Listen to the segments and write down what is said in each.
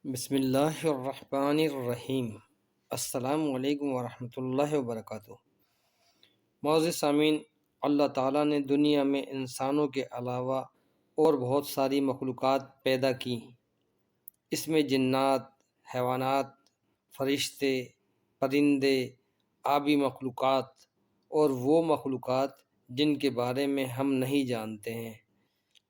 بسم اللہ الرحمن الرحیم۔ السلام علیکم ورحمۃ اللہ وبرکاتہ۔ معزز سامعین، اللہ تعالیٰ نے دنیا میں انسانوں کے علاوہ اور بہت ساری مخلوقات پیدا کی۔ اس میں جنات، حیوانات، فرشتے، پرندے، آبی مخلوقات اور وہ مخلوقات جن کے بارے میں ہم نہیں جانتے ہیں،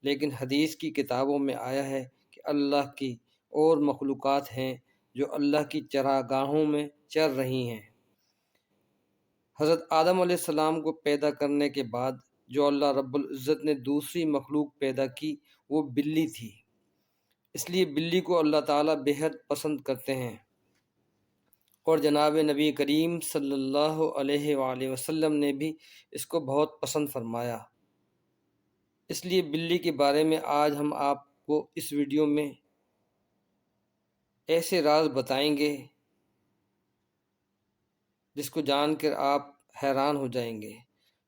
لیکن حدیث کی کتابوں میں آیا ہے کہ اللہ کی اور مخلوقات ہیں جو اللہ کی چراگاہوں میں چر رہی ہیں۔ حضرت آدم علیہ السلام کو پیدا کرنے کے بعد جو اللہ رب العزت نے دوسری مخلوق پیدا کی وہ بلی تھی، اس لیے بلی کو اللہ تعالیٰ بےحد پسند کرتے ہیں، اور جناب نبی کریم صلی اللہ علیہ وآلہ وسلم نے بھی اس کو بہت پسند فرمایا۔ اس لیے بلی کے بارے میں آج ہم آپ کو اس ویڈیو میں ایسے راز بتائیں گے جس کو جان کر آپ حیران ہو جائیں گے۔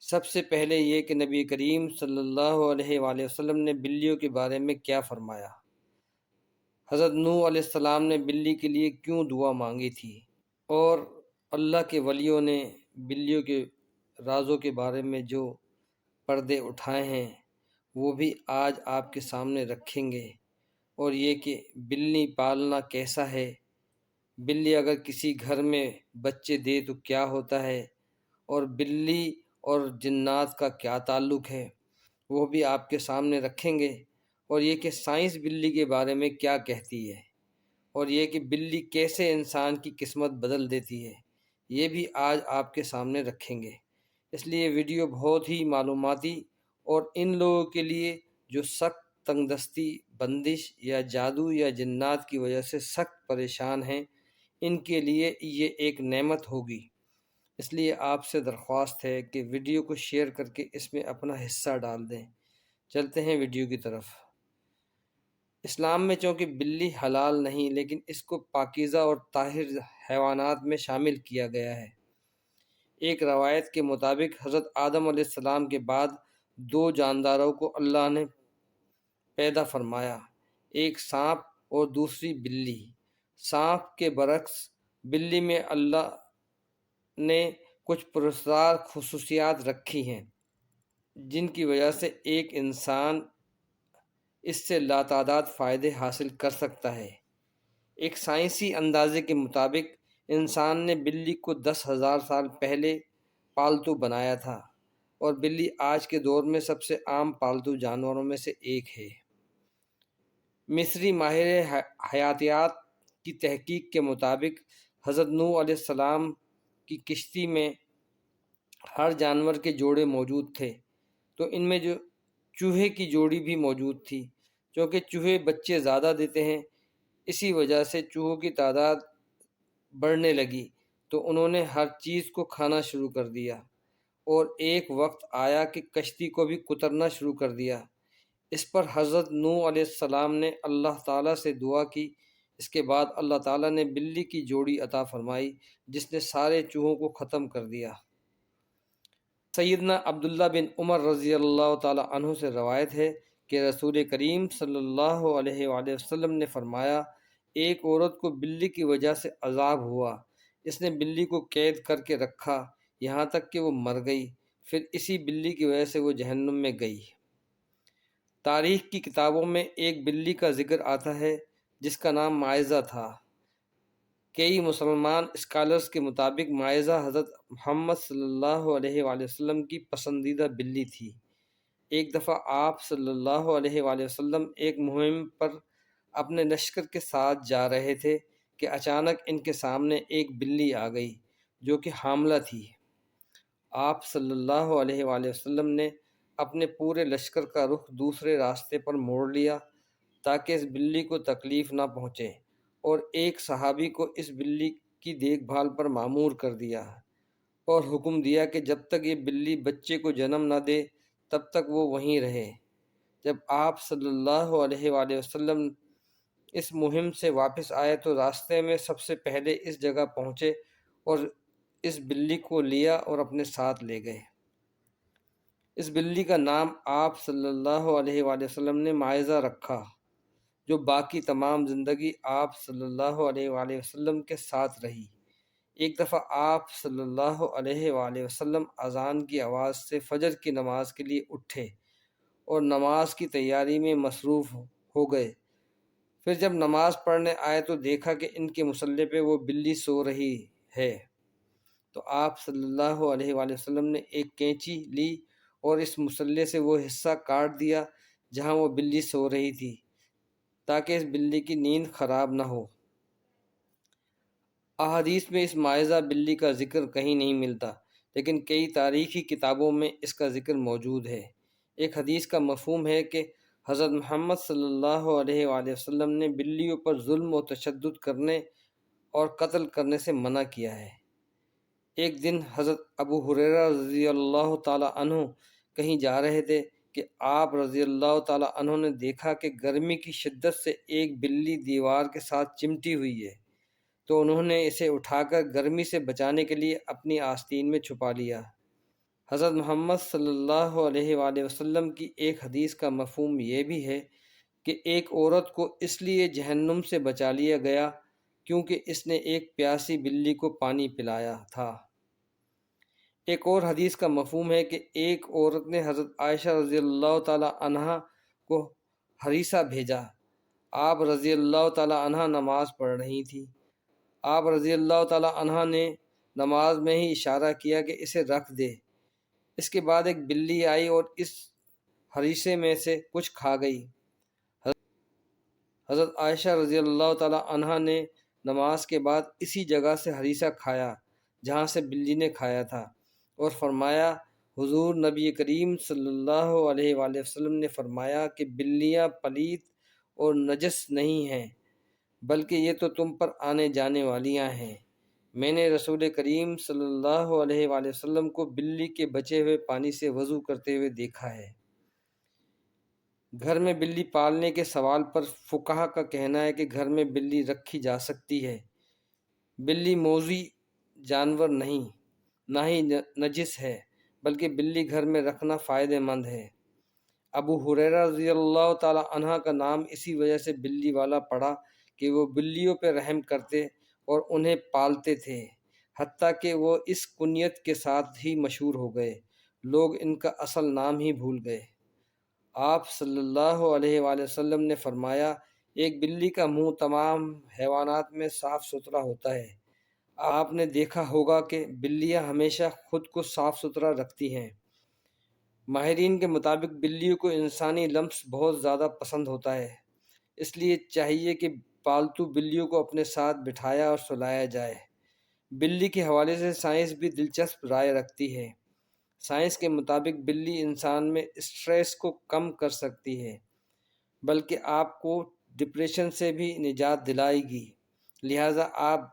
سب سے پہلے یہ کہ نبی کریم صلی اللہ علیہ وآلہ وسلم نے بلیوں کے بارے میں کیا فرمایا، حضرت نوح علیہ السلام نے بلی کے لیے کیوں دعا مانگی تھی، اور اللہ کے ولیوں نے بلیوں کے رازوں کے بارے میں جو پردے اٹھائے ہیں وہ بھی آج آپ کے سامنے رکھیں گے، اور یہ کہ بلی پالنا کیسا ہے، بلی اگر کسی گھر میں بچے دے تو کیا ہوتا ہے، اور بلی اور جنات کا کیا تعلق ہے وہ بھی آپ کے سامنے رکھیں گے، اور یہ کہ سائنس بلی کے بارے میں کیا کہتی ہے، اور یہ کہ بلی کیسے انسان کی قسمت بدل دیتی ہے، یہ بھی آج آپ کے سامنے رکھیں گے۔ اس لیے ویڈیو بہت ہی معلوماتی اور ان لوگوں کے لیے جو سخت تنگ دستی، بندش یا جادو یا جنات کی وجہ سے سخت پریشان ہیں، ان کے لیے یہ ایک نعمت ہوگی۔ اس لیے آپ سے درخواست ہے کہ ویڈیو کو شیئر کر کے اس میں اپنا حصہ ڈال دیں۔ چلتے ہیں ویڈیو کی طرف۔ اسلام میں چونکہ بلی حلال نہیں، لیکن اس کو پاکیزہ اور طاہر حیوانات میں شامل کیا گیا ہے۔ ایک روایت کے مطابق حضرت آدم علیہ السلام کے بعد دو جانداروں کو اللہ نے پیدا فرمایا، ایک سانپ اور دوسری بلی۔ سانپ کے برعکس بلی میں اللہ نے کچھ پراسرار خصوصیات رکھی ہیں جن کی وجہ سے ایک انسان اس سے لاتعداد فائدے حاصل کر سکتا ہے۔ ایک سائنسی اندازے کے مطابق انسان نے بلی کو 10,000 سال پہلے پالتو بنایا تھا، اور بلی آج کے دور میں سب سے عام پالتو جانوروں میں سے ایک ہے۔ مصری ماہر حیاتیات کی تحقیق کے مطابق حضرت نوح علیہ السلام کی کشتی میں ہر جانور کے جوڑے موجود تھے، تو ان میں جو چوہے کی جوڑی بھی موجود تھی۔ چونکہ چوہے بچے زیادہ دیتے ہیں، اسی وجہ سے چوہوں کی تعداد بڑھنے لگی، تو انہوں نے ہر چیز کو کھانا شروع کر دیا، اور ایک وقت آیا کہ کشتی کو بھی کترنا شروع کر دیا۔ اس پر حضرت نوح علیہ السلام نے اللہ تعالیٰ سے دعا کی۔ اس کے بعد اللہ تعالیٰ نے بلی کی جوڑی عطا فرمائی جس نے سارے چوہوں کو ختم کر دیا۔ سیدنا عبداللہ بن عمر رضی اللہ تعالیٰ عنہ سے روایت ہے کہ رسول کریم صلی اللہ علیہ وآلہ وسلم نے فرمایا، ایک عورت کو بلی کی وجہ سے عذاب ہوا، اس نے بلی کو قید کر کے رکھا یہاں تک کہ وہ مر گئی، پھر اسی بلی کی وجہ سے وہ جہنم میں گئی۔ تاریخ کی کتابوں میں ایک بلی کا ذکر آتا ہے جس کا نام معزہ تھا۔ کئی مسلمان اسکالرز کے مطابق معزہ حضرت محمد صلی اللہ علیہ وآلہ وسلم کی پسندیدہ بلی تھی۔ ایک دفعہ آپ صلی اللہ علیہ وآلہ وسلم ایک مہم پر اپنے لشکر کے ساتھ جا رہے تھے کہ اچانک ان کے سامنے ایک بلی آ گئی جو کہ حاملہ تھی۔ آپ صلی اللہ علیہ وآلہ وسلم نے اپنے پورے لشکر کا رخ دوسرے راستے پر موڑ لیا تاکہ اس بلی کو تکلیف نہ پہنچے، اور ایک صحابی کو اس بلی کی دیکھ بھال پر مامور کر دیا، اور حکم دیا کہ جب تک یہ بلی بچے کو جنم نہ دے تب تک وہ وہیں رہے۔ جب آپ صلی اللہ علیہ وآلہ وسلم اس مہم سے واپس آئے تو راستے میں سب سے پہلے اس جگہ پہنچے اور اس بلی کو لیا اور اپنے ساتھ لے گئے۔ اس بلی کا نام آپ صلی اللہ علیہ وآلہ وسلم نے معزہ رکھا۔ جو باقی تمام زندگی آپ صلی اللہ علیہ وآلہ وسلم کے ساتھ رہی۔ ایک دفعہ آپ صلی اللہ علیہ وآلہ وسلم اذان کی آواز سے فجر کی نماز کے لیے اٹھے اور نماز کی تیاری میں مصروف ہو گئے۔ پھر جب نماز پڑھنے آئے تو دیکھا کہ ان کے مصلی پہ وہ بلی سو رہی ہے، تو آپ صلی اللہ علیہ وآلہ وسلم نے ایک کینچی لی اور اس مصلی سے وہ حصہ کاٹ دیا جہاں وہ بلی سو رہی تھی، تاکہ اس بلی کی نیند خراب نہ ہو۔ احادیث میں اس معجزہ بلی کا ذکر کہیں نہیں ملتا، لیکن کئی تاریخی کتابوں میں اس کا ذکر موجود ہے۔ ایک حدیث کا مفہوم ہے کہ حضرت محمد صلی اللہ علیہ وآلہ وسلم نے بلیوں پر ظلم و تشدد کرنے اور قتل کرنے سے منع کیا ہے۔ ایک دن حضرت ابو ہریرہ رضی اللہ تعالی عنہ کہیں جا رہے تھے کہ آپ رضی اللہ تعالی عنہ نے دیکھا کہ گرمی کی شدت سے ایک بلی دیوار کے ساتھ چمٹی ہوئی ہے، تو انہوں نے اسے اٹھا کر گرمی سے بچانے کے لیے اپنی آستین میں چھپا لیا۔ حضرت محمد صلی اللہ علیہ وآلہ وسلم کی ایک حدیث کا مفہوم یہ بھی ہے کہ ایک عورت کو اس لیے جہنم سے بچا لیا گیا کیونکہ اس نے ایک پیاسی بلی کو پانی پلایا تھا۔ ایک اور حدیث کا مفہوم ہے کہ ایک عورت نے حضرت عائشہ رضی اللہ تعالی عنہا کو ہریسہ بھیجا۔ آپ رضی اللہ تعالی عنہا نماز پڑھ رہی تھی۔ آپ رضی اللہ تعالی عنہ نے نماز میں ہی اشارہ کیا کہ اسے رکھ دے۔ اس کے بعد ایک بلی آئی اور اس ہریسے میں سے کچھ کھا گئی۔ حضرت عائشہ رضی اللہ تعالی عنہ نے نماز کے بعد اسی جگہ سے ہریسہ کھایا جہاں سے بلی نے کھایا تھا، اور فرمایا حضور نبی کریم صلی اللہ علیہ وآلہ وسلم نے فرمایا کہ بلیاں پلید اور نجس نہیں ہیں، بلکہ یہ تو تم پر آنے جانے والیاں ہیں۔ میں نے رسول کریم صلی اللہ علیہ وآلہ وسلم کو بلی کے بچے ہوئے پانی سے وضو کرتے ہوئے دیکھا ہے۔ گھر میں بلی پالنے کے سوال پر فقہا کا کہنا ہے کہ گھر میں بلی رکھی جا سکتی ہے۔ بلی موذی جانور نہیں، نہ ہی نجس ہے، بلکہ بلی گھر میں رکھنا فائدہ مند ہے۔ ابو ہریرہ رضی اللہ تعالی عنہ کا نام اسی وجہ سے بلی والا پڑا کہ وہ بلیوں پہ رحم کرتے اور انہیں پالتے تھے، حتیٰ کہ وہ اس کنیت کے ساتھ ہی مشہور ہو گئے، لوگ ان کا اصل نام ہی بھول گئے۔ آپ صلی اللہ علیہ وآلہ وسلم نے فرمایا ایک بلی کا منہ تمام حیوانات میں صاف ستھرا ہوتا ہے۔ آپ نے دیکھا ہوگا کہ بلیاں ہمیشہ خود کو صاف ستھرا رکھتی ہیں۔ ماہرین کے مطابق بلیوں کو انسانی لمس بہت زیادہ پسند ہوتا ہے، اس لیے چاہیے کہ پالتو بلیوں کو اپنے ساتھ بٹھایا اور سلایا جائے۔ بلی کے حوالے سے سائنس بھی دلچسپ رائے رکھتی ہے۔ سائنس کے مطابق بلی انسان میں اسٹریس کو کم کر سکتی ہے، بلکہ آپ کو ڈپریشن سے بھی نجات دلائے گی، لہٰذا آپ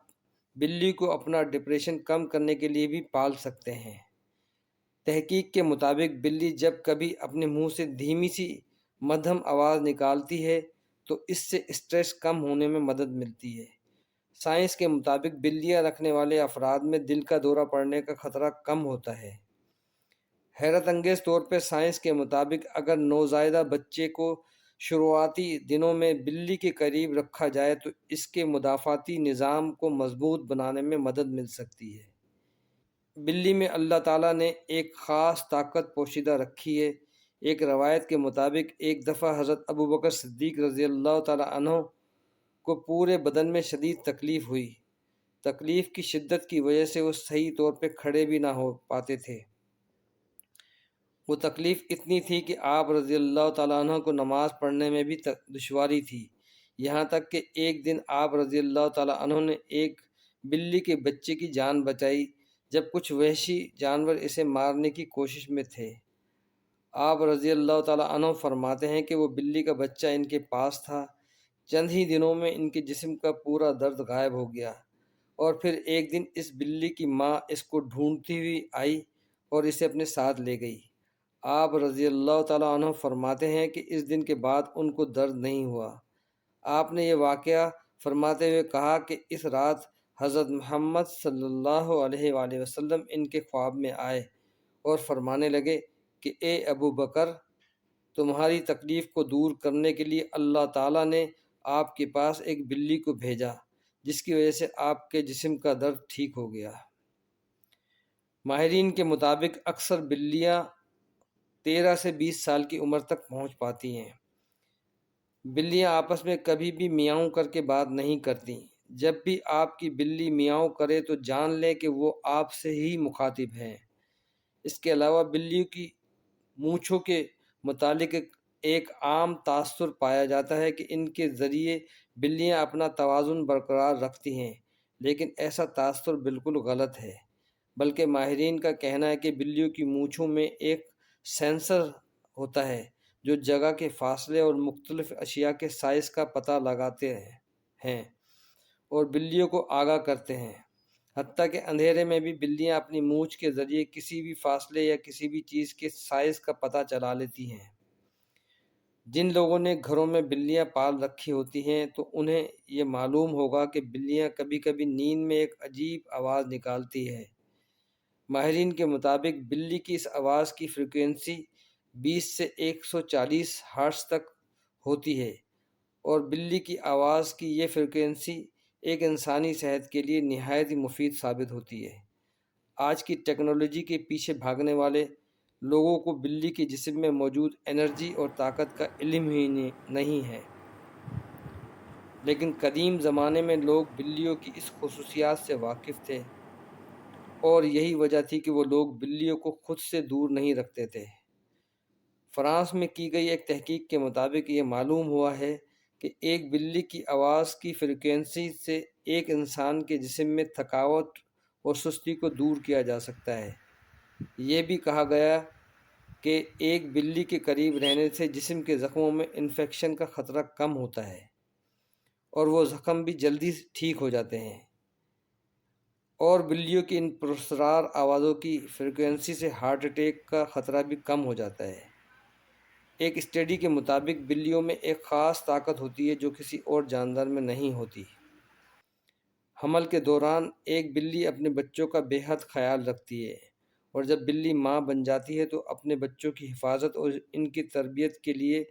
بلی کو اپنا ڈپریشن کم کرنے کے لیے بھی پال سکتے ہیں۔ تحقیق کے مطابق بلی جب کبھی اپنے منہ سے دھیمی سی مدھم آواز نکالتی ہے تو اس سے اسٹریس کم ہونے میں مدد ملتی ہے۔ سائنس کے مطابق بلیاں رکھنے والے افراد میں دل کا دورہ پڑنے کا خطرہ کم ہوتا ہے۔ حیرت انگیز طور پہ سائنس کے مطابق اگر نوزائیدہ بچے کو شروعاتی دنوں میں بلی کے قریب رکھا جائے تو اس کے مدافعاتی نظام کو مضبوط بنانے میں مدد مل سکتی ہے۔ بلی میں اللہ تعالیٰ نے ایک خاص طاقت پوشیدہ رکھی ہے۔ ایک روایت کے مطابق ایک دفعہ حضرت ابوبکر صدیق رضی اللہ تعالیٰ عنہ کو پورے بدن میں شدید تکلیف ہوئی۔ تکلیف کی شدت کی وجہ سے وہ صحیح طور پہ کھڑے بھی نہ ہو پاتے تھے۔ وہ تکلیف اتنی تھی کہ آپ رضی اللہ تعالیٰ عنہ کو نماز پڑھنے میں بھی دشواری تھی، یہاں تک کہ ایک دن آپ رضی اللہ تعالیٰ عنہ نے ایک بلی کے بچے کی جان بچائی جب کچھ وحشی جانور اسے مارنے کی کوشش میں تھے۔ آپ رضی اللہ تعالیٰ عنہ فرماتے ہیں کہ وہ بلی کا بچہ ان کے پاس تھا، چند ہی دنوں میں ان کے جسم کا پورا درد غائب ہو گیا، اور پھر ایک دن اس بلی کی ماں اس کو ڈھونڈتی ہوئی آئی اور اسے اپنے ساتھ لے گئی۔ آپ رضی اللہ تعالیٰ عنہ فرماتے ہیں کہ اس دن کے بعد ان کو درد نہیں ہوا۔ آپ نے یہ واقعہ فرماتے ہوئے کہا کہ اس رات حضرت محمد صلی اللہ علیہ وآلہ وسلم ان کے خواب میں آئے اور فرمانے لگے کہ اے ابو بکر، تمہاری تکلیف کو دور کرنے کے لیے اللہ تعالیٰ نے آپ کے پاس ایک بلی کو بھیجا، جس کی وجہ سے آپ کے جسم کا درد ٹھیک ہو گیا۔ ماہرین کے مطابق اکثر بلیاں 13 سے 20 سال کی عمر تک پہنچ پاتی ہیں۔ بلیاں آپس میں کبھی بھی میاؤں کر کے بات نہیں کرتی۔ جب بھی آپ کی بلی میاؤں کرے تو جان لیں کہ وہ آپ سے ہی مخاطب ہیں۔ اس کے علاوہ بلیوں کی مونچھوں کے متعلق ایک عام تاثر پایا جاتا ہے کہ ان کے ذریعے بلیاں اپنا توازن برقرار رکھتی ہیں، لیکن ایسا تاثر بالکل غلط ہے۔ بلکہ ماہرین کا کہنا ہے کہ بلیوں کی مونچھوں میں ایک سینسر ہوتا ہے جو جگہ کے فاصلے اور مختلف اشیاء کے سائز کا پتہ لگاتے ہیں اور بلیوں کو آگاہ کرتے ہیں۔ حتیٰ کہ اندھیرے میں بھی بلیاں اپنی مونچھ کے ذریعے کسی بھی فاصلے یا کسی بھی چیز کے سائز کا پتہ چلا لیتی ہیں۔ جن لوگوں نے گھروں میں بلیاں پال رکھی ہوتی ہیں تو انہیں یہ معلوم ہوگا کہ بلیاں کبھی کبھی نیند میں ایک عجیب آواز نکالتی ہے۔ ماہرین کے مطابق بلی کی اس آواز کی فریکوینسی 20 سے 140 ہرٹز تک ہوتی ہے، اور بلی کی آواز کی یہ فریکوینسی ایک انسانی صحت کے لیے نہایت ہی مفید ثابت ہوتی ہے۔ آج کی ٹیکنالوجی کے پیچھے بھاگنے والے لوگوں کو بلی کے جسم میں موجود انرجی اور طاقت کا علم ہی نہیں ہے، لیکن قدیم زمانے میں لوگ بلیوں کی اس خصوصیات سے واقف تھے، اور یہی وجہ تھی کہ وہ لوگ بلیوں کو خود سے دور نہیں رکھتے تھے۔ فرانس میں کی گئی ایک تحقیق کے مطابق یہ معلوم ہوا ہے کہ ایک بلی کی آواز کی فریکوینسی سے ایک انسان کے جسم میں تھکاوٹ اور سستی کو دور کیا جا سکتا ہے۔ یہ بھی کہا گیا کہ ایک بلی کے قریب رہنے سے جسم کے زخموں میں انفیکشن کا خطرہ کم ہوتا ہے اور وہ زخم بھی جلدی ٹھیک ہو جاتے ہیں، اور بلیوں کی ان پراسرار آوازوں کی فریکوینسی سے ہارٹ اٹیک کا خطرہ بھی کم ہو جاتا ہے۔ ایک اسٹڈی کے مطابق بلیوں میں ایک خاص طاقت ہوتی ہے جو کسی اور جاندار میں نہیں ہوتی۔ حمل کے دوران ایک بلی اپنے بچوں کا بے حد خیال رکھتی ہے، اور جب بلی ماں بن جاتی ہے تو اپنے بچوں کی حفاظت اور ان کی تربیت کے لیے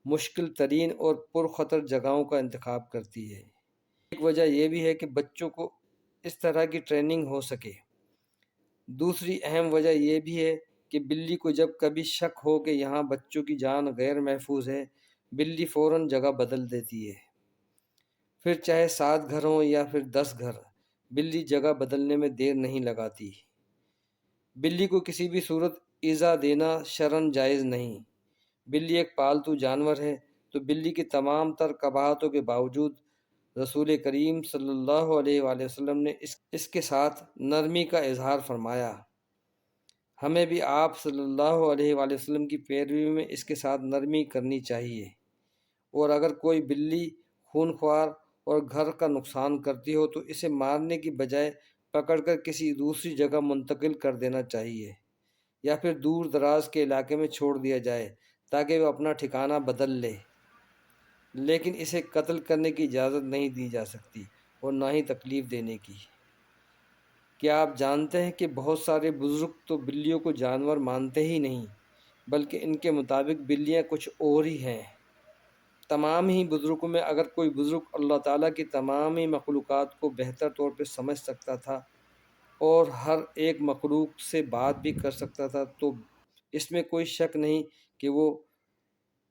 مشکل ترین اور پرخطر جگہوں کا انتخاب کرتی ہے۔ ایک وجہ یہ بھی ہے کہ بچوں کو اس طرح کی ٹریننگ ہو سکے۔ دوسری اہم وجہ یہ بھی ہے کہ بلی کو جب کبھی شک ہو کہ یہاں بچوں کی جان غیر محفوظ ہے، بلی فوراً جگہ بدل دیتی ہے۔ پھر چاہے 7 گھر ہوں یا پھر 10 گھر، بلی جگہ بدلنے میں دیر نہیں لگاتی۔ بلی کو کسی بھی صورت ایذا دینا شرعاً جائز نہیں۔ بلی ایک پالتو جانور ہے، تو بلی کی تمام تر قباحتوں کے باوجود رسول کریم صلی اللہ علیہ وآلہ وسلم نے اس کے ساتھ نرمی کا اظہار فرمایا۔ ہمیں بھی آپ صلی اللہ علیہ وآلہ وسلم کی پیروی میں اس کے ساتھ نرمی کرنی چاہیے، اور اگر کوئی بلی خونخوار اور گھر کا نقصان کرتی ہو تو اسے مارنے کی بجائے پکڑ کر کسی دوسری جگہ منتقل کر دینا چاہیے، یا پھر دور دراز کے علاقے میں چھوڑ دیا جائے تاکہ وہ اپنا ٹھکانہ بدل لے، لیکن اسے قتل کرنے کی اجازت نہیں دی جا سکتی اور نہ ہی تکلیف دینے کی۔ کیا آپ جانتے ہیں کہ بہت سارے بزرگ تو بلیوں کو جانور مانتے ہی نہیں، بلکہ ان کے مطابق بلیاں کچھ اور ہی ہیں۔ تمام ہی بزرگوں میں اگر کوئی بزرگ اللہ تعالیٰ کی تمام ہی مخلوقات کو بہتر طور پہ سمجھ سکتا تھا اور ہر ایک مخلوق سے بات بھی کر سکتا تھا، تو اس میں کوئی شک نہیں کہ وہ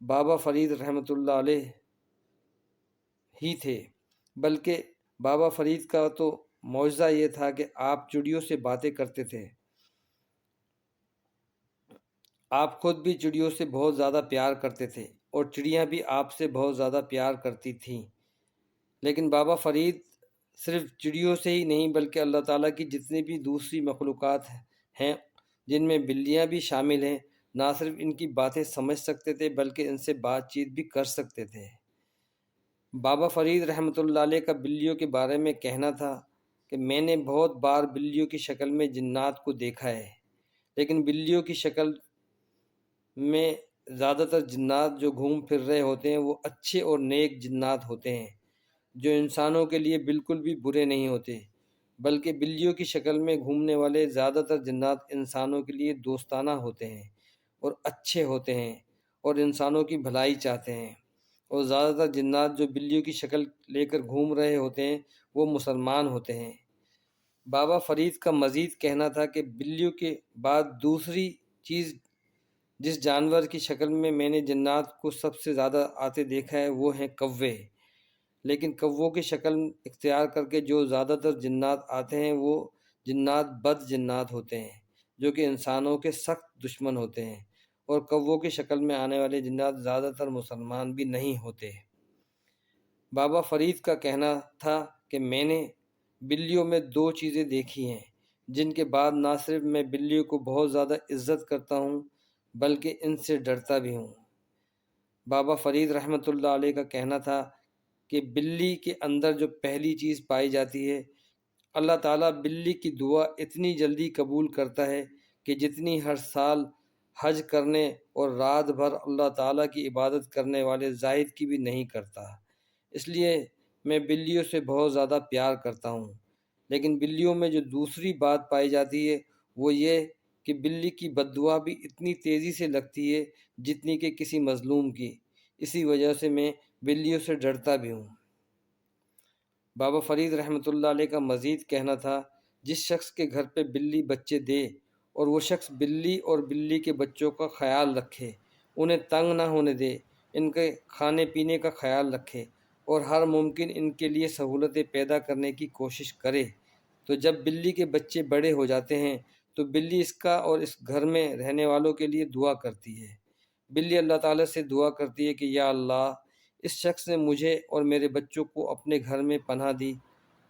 بابا فرید رحمۃ اللہ علیہ ہی تھے۔ بلکہ بابا فرید کا تو معجزہ یہ تھا کہ آپ چڑیوں سے باتیں کرتے تھے۔ آپ خود بھی چڑیوں سے بہت زیادہ پیار کرتے تھے، اور چڑیاں بھی آپ سے بہت زیادہ پیار کرتی تھیں۔ لیکن بابا فرید صرف چڑیوں سے ہی نہیں بلکہ اللہ تعالیٰ کی جتنی بھی دوسری مخلوقات ہیں، جن میں بلیاں بھی شامل ہیں، نہ صرف ان کی باتیں سمجھ سکتے تھے بلکہ ان سے بات چیت بھی کر سکتے تھے۔ بابا فرید رحمۃ اللہ علیہ کا بلیوں کے بارے میں کہنا تھا کہ میں نے بہت بار بلیوں کی شکل میں جنات کو دیکھا ہے، لیکن بلیوں کی شکل میں زیادہ تر جنات جو گھوم پھر رہے ہوتے ہیں وہ اچھے اور نیک جنات ہوتے ہیں، جو انسانوں کے لیے بالکل بھی برے نہیں ہوتے، بلکہ بلیوں کی شکل میں گھومنے والے زیادہ تر جنات انسانوں کے لیے دوستانہ ہوتے ہیں اور اچھے ہوتے ہیں، اور انسانوں کی بھلائی چاہتے ہیں، اور زیادہ تر جنات جو بلیوں کی شکل لے کر گھوم رہے ہوتے ہیں وہ مسلمان ہوتے ہیں۔ بابا فرید کا مزید کہنا تھا کہ بلیوں کے بعد دوسری چیز جس جانور کی شکل میں میں نے جنات کو سب سے زیادہ آتے دیکھا ہے وہ ہیں کوے، لیکن کووں کی شکل اختیار کر کے جو زیادہ تر جنات آتے ہیں وہ جنات بد جنات ہوتے ہیں، جو کہ انسانوں کے سخت دشمن ہوتے ہیں، اور کووں کی شکل میں آنے والے جنات زیادہ تر مسلمان بھی نہیں ہوتے۔ بابا فرید کا کہنا تھا کہ میں نے بلیوں میں دو چیزیں دیکھی ہیں جن کے بعد نہ صرف میں بلیوں کو بہت زیادہ عزت کرتا ہوں بلکہ ان سے ڈرتا بھی ہوں۔ بابا فرید رحمۃ اللہ علیہ کا کہنا تھا کہ بلی کے اندر جو پہلی چیز پائی جاتی ہے، اللہ تعالیٰ بلی کی دعا اتنی جلدی قبول کرتا ہے کہ جتنی ہر سال حج کرنے اور رات بھر اللہ تعالیٰ کی عبادت کرنے والے زاہد کی بھی نہیں کرتا۔ اس لیے میں بلیوں سے بہت زیادہ پیار کرتا ہوں۔ لیکن بلیوں میں جو دوسری بات پائی جاتی ہے وہ یہ کہ بلی کی بد دعا بھی اتنی تیزی سے لگتی ہے جتنی کہ کسی مظلوم کی، اسی وجہ سے میں بلیوں سے ڈرتا بھی ہوں۔ بابا فرید رحمۃ اللہ علیہ کا مزید کہنا تھا، جس شخص کے گھر پہ بلی بچے دے اور وہ شخص بلی اور بلی کے بچوں کا خیال رکھے، انہیں تنگ نہ ہونے دے، ان کے کھانے پینے کا خیال رکھے اور ہر ممکن ان کے لیے سہولتیں پیدا کرنے کی کوشش کرے، تو جب بلی کے بچے بڑے ہو جاتے ہیں تو بلی اس کا اور اس گھر میں رہنے والوں کے لیے دعا کرتی ہے۔ بلی اللہ تعالیٰ سے دعا کرتی ہے کہ یا اللہ، اس شخص نے مجھے اور میرے بچوں کو اپنے گھر میں پناہ دی،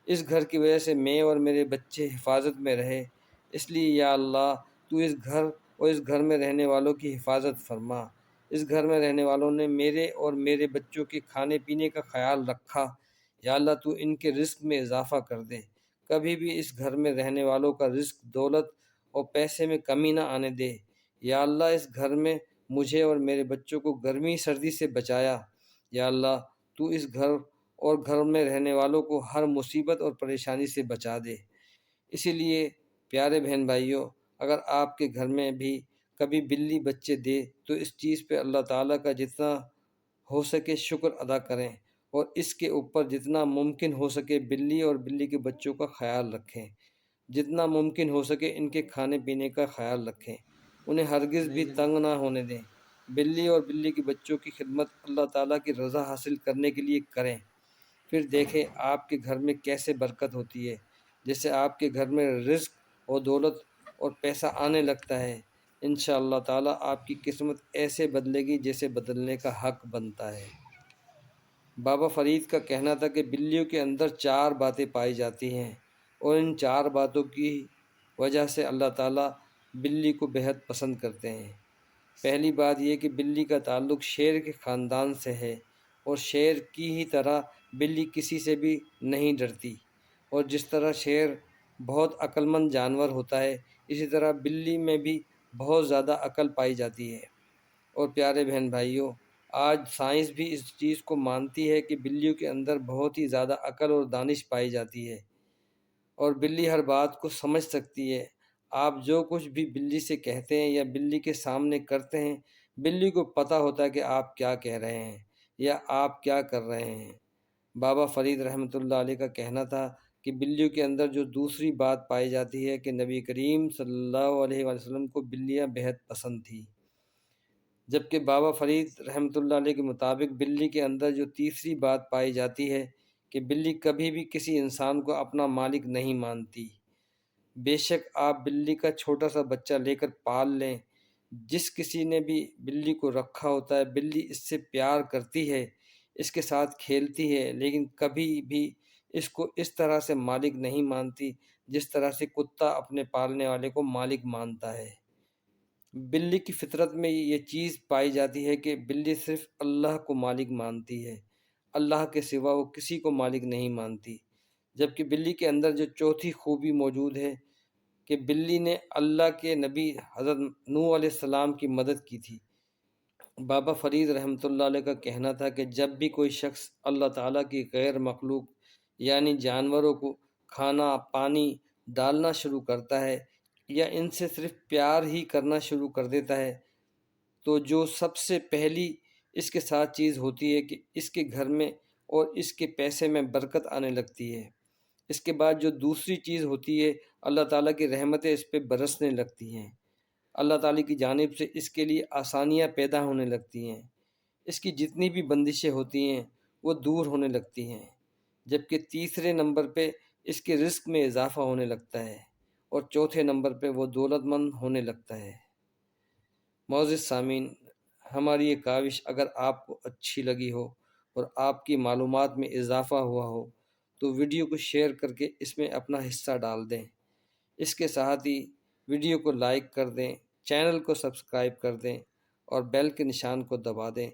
اس گھر کی وجہ سے میں اور میرے بچے حفاظت میں رہے، اس لیے یا اللہ تو اس گھر اور اس گھر میں رہنے والوں کی حفاظت فرما۔ اس گھر میں رہنے والوں نے میرے اور میرے بچوں کے کھانے پینے کا خیال رکھا، یا اللہ تو ان کے رزق میں اضافہ کر دے، کبھی بھی اس گھر میں رہنے والوں کا رزق، دولت اور پیسے میں کمی نہ آنے دے۔ یا اللہ اس گھر میں مجھے اور میرے بچوں کو گرمی سردی سے بچایا، یا اللہ تو اس گھر اور گھر میں رہنے والوں کو ہر مصیبت اور پریشانی سے بچا دے۔ اسی لیے پیارے بہن بھائیوں، اگر آپ کے گھر میں بھی کبھی بلی بچے دے تو اس چیز پہ اللہ تعالیٰ کا جتنا ہو سکے شکر ادا کریں، اور اس کے اوپر جتنا ممکن ہو سکے بلی اور بلی کے بچوں کا خیال رکھیں، جتنا ممکن ہو سکے ان کے کھانے پینے کا خیال رکھیں، انہیں ہرگز بھی تنگ نہ ہونے دیں۔ بلی اور بلی کے بچوں کی خدمت اللہ تعالیٰ کی رضا حاصل کرنے کے لیے کریں، پھر دیکھیں آپ کے گھر میں کیسے برکت ہوتی ہے، جیسے آپ کے گھر میں رزق اور دولت اور پیسہ آنے لگتا ہے۔ انشاءاللہ تعالیٰ آپ کی قسمت ایسے بدلے گی جیسے بدلنے کا حق بنتا ہے۔ بابا فرید کا کہنا تھا کہ بلیوں کے اندر 4 باتیں پائی جاتی ہیں، اور ان 4 باتوں کی وجہ سے اللہ تعالیٰ بلی کو بہت پسند کرتے ہیں۔ پہلی بات یہ کہ بلی کا تعلق شیر کے خاندان سے ہے، اور شیر کی ہی طرح بلی کسی سے بھی نہیں ڈرتی، اور جس طرح شیر بہت عقل مند جانور ہوتا ہے اسی طرح بلی میں بھی بہت زیادہ عقل پائی جاتی ہے۔ اور پیارے بہن بھائیوں، آج سائنس بھی اس چیز کو مانتی ہے کہ بلیوں کے اندر بہت ہی زیادہ عقل اور دانش پائی جاتی ہے، اور بلی ہر بات کو سمجھ سکتی ہے۔ آپ جو کچھ بھی بلی سے کہتے ہیں یا بلی کے سامنے کرتے ہیں، بلی کو پتہ ہوتا ہے کہ آپ کیا کہہ رہے ہیں یا آپ کیا کر رہے ہیں۔ بابا فرید رحمۃ اللہ علیہ کا کہنا تھا کہ بلیوں کے اندر جو دوسری بات پائی جاتی ہے کہ نبی کریم صلی اللہ علیہ وآلہ وسلم کو بلیاں بہت پسند تھیں، جبکہ بابا فرید رحمۃ اللہ علیہ کے مطابق بلی کے اندر جو تیسری بات پائی جاتی ہے کہ بلی کبھی بھی کسی انسان کو اپنا مالک نہیں مانتی۔ بے شک آپ بلی کا چھوٹا سا بچہ لے کر پال لیں، جس کسی نے بھی بلی کو رکھا ہوتا ہے بلی اس سے پیار کرتی ہے، اس کے ساتھ کھیلتی ہے، لیکن کبھی بھی اس کو اس طرح سے مالک نہیں مانتی جس طرح سے کتا اپنے پالنے والے کو مالک مانتا ہے۔ بلی کی فطرت میں یہ چیز پائی جاتی ہے کہ بلی صرف اللہ کو مالک مانتی ہے، اللہ کے سوا وہ کسی کو مالک نہیں مانتی۔ جبکہ بلی کے اندر جو چوتھی خوبی موجود ہے کہ بلی نے اللہ کے نبی حضرت نوح علیہ السلام کی مدد کی تھی۔ بابا فرید رحمۃ اللہ علیہ کا کہنا تھا کہ جب بھی کوئی شخص اللہ تعالیٰ کی غیر مخلوق یعنی جانوروں کو کھانا پانی ڈالنا شروع کرتا ہے یا ان سے صرف پیار ہی کرنا شروع کر دیتا ہے تو جو سب سے پہلی اس کے ساتھ چیز ہوتی ہے کہ اس کے گھر میں اور اس کے پیسے میں برکت آنے لگتی ہے۔ اس کے بعد جو دوسری چیز ہوتی ہے، اللہ تعالیٰ کی رحمتیں اس پہ برسنے لگتی ہیں، اللہ تعالیٰ کی جانب سے اس کے لیے آسانیاں پیدا ہونے لگتی ہیں، اس کی جتنی بھی بندشیں ہوتی ہیں وہ دور ہونے لگتی ہیں، جبکہ تیسرے نمبر پہ اس کے رزق میں اضافہ ہونے لگتا ہے، اور چوتھے نمبر پہ وہ دولت مند ہونے لگتا ہے۔ معزز سامعین، ہماری یہ کاوش اگر آپ کو اچھی لگی ہو اور آپ کی معلومات میں اضافہ ہوا ہو تو ویڈیو کو شیئر کر کے اس میں اپنا حصہ ڈال دیں۔ اس کے ساتھ ہی ویڈیو کو لائک کر دیں، چینل کو سبسکرائب کر دیں اور بیل کے نشان کو دبا دیں